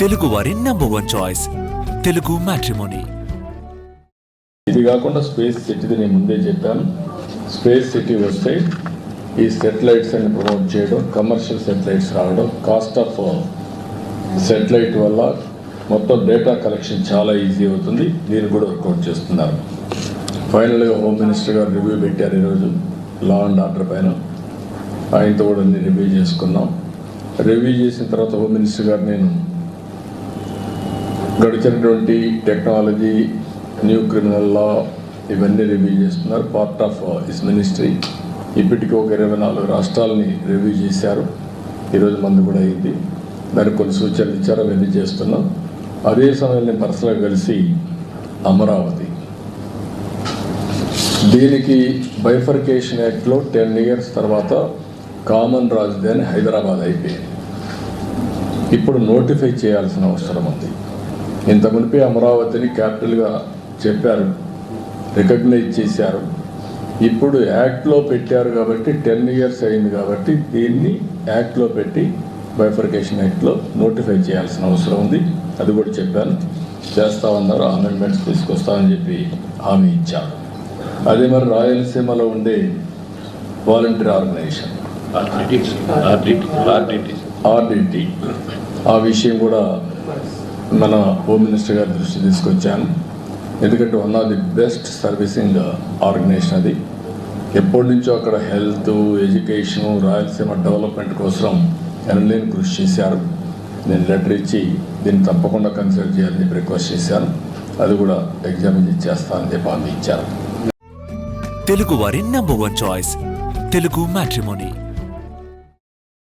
తెలుగు వారి number 1 choice Telugu matrimony. ఇది కాకుండా స్పేస్ సిటీది నేను ముందే చెప్పాను. స్పేస్ సిటీ వస్తే ఈ సెటిలైట్స్ అని ప్రమోట్ చేయడం, కమర్షియల్ సెటిలైట్స్ రావడం, కాస్ట్ ఆఫ్ సెటిలైట్ వల్ల మొత్తం డేటా కలెక్షన్ చాలా ఈజీ అవుతుంది. దీన్ని కూడా వర్కౌట్ చేస్తున్నారు. ఫైనల్గా హోమ్ మినిస్టర్ గారు రివ్యూ పెట్టారు ఈరోజు లా అండ్ ఆర్డర్ పైన. ఆయనతో కూడా అన్ని రివ్యూ చేసుకున్నాం. రివ్యూ చేసిన తర్వాత హోమ్ మినిస్టర్ గారు నేను గడిచినటువంటి టెక్నాలజీ, న్యూ క్రిమినల్ లా ఇవన్నీ రివ్యూ చేస్తున్నారు. Part of his ministry. ఇప్పటికీ ఒక 24 రాష్ట్రాలని రివ్యూ చేశారు. ఈరోజు మంది కూడా అయింది. దానికి కొన్ని సూచనలు ఇచ్చారు, అవన్నీ చేస్తున్నాం. అదే సమయంలో నేను పర్సనల్గా కలిసి అమరావతి దీనికి బైఫర్కేషన్ యాక్ట్లో 10 years తర్వాత కామన్ రాజధాని హైదరాబాద్ అయిపోయింది. ఇప్పుడు నోటిఫై చేయాల్సిన అవసరం ఉంది. ఇంత మునిపే అమరావతిని క్యాపిటల్గా చెప్పారు, రికగ్నైజ్ చేశారు. ఇప్పుడు యాక్ట్లో పెట్టారు కాబట్టి 10 years అయింది కాబట్టి దీన్ని యాక్ట్లో పెట్టి బైఫర్కేషన్ యాక్ట్లో నోటిఫై చేయాల్సిన అవసరం ఉంది. అది కూడా చెప్పాను, చేస్తామన్నారు. అమెండ్మెంట్స్ తీసుకొస్తామని చెప్పి హామీ ఇచ్చారు. అదే మరి రాయలసీమలో ఉండే వాలంటీర్ ఆర్గనైజేషన్ ఆర్డిటి, ఆ విషయం కూడా మన హోమ్ మినిస్టర్ గారి దృష్టి తీసుకొచ్చాను. ఎందుకంటే one of the best servicing organization అది. ఎప్పటి నుంచో అక్కడ హెల్త్, ఎడ్యుకేషను, రాయలసీమ డెవలప్మెంట్ కోసం ఎనలేని కృషి చేశారు. నేను లెటర్ ఇచ్చి దీన్ని తప్పకుండా కన్సిడర్ చేయాలని చెప్పి రిక్వెస్ట్ చేశాను. అది కూడా ఎగ్జామిన్ చేస్తానని చెప్పి హామీ ఇచ్చారు. తెలుగు వారి నంబర్ 1 చాయిస్ తెలుగు మ్యాట్రిమోనీ.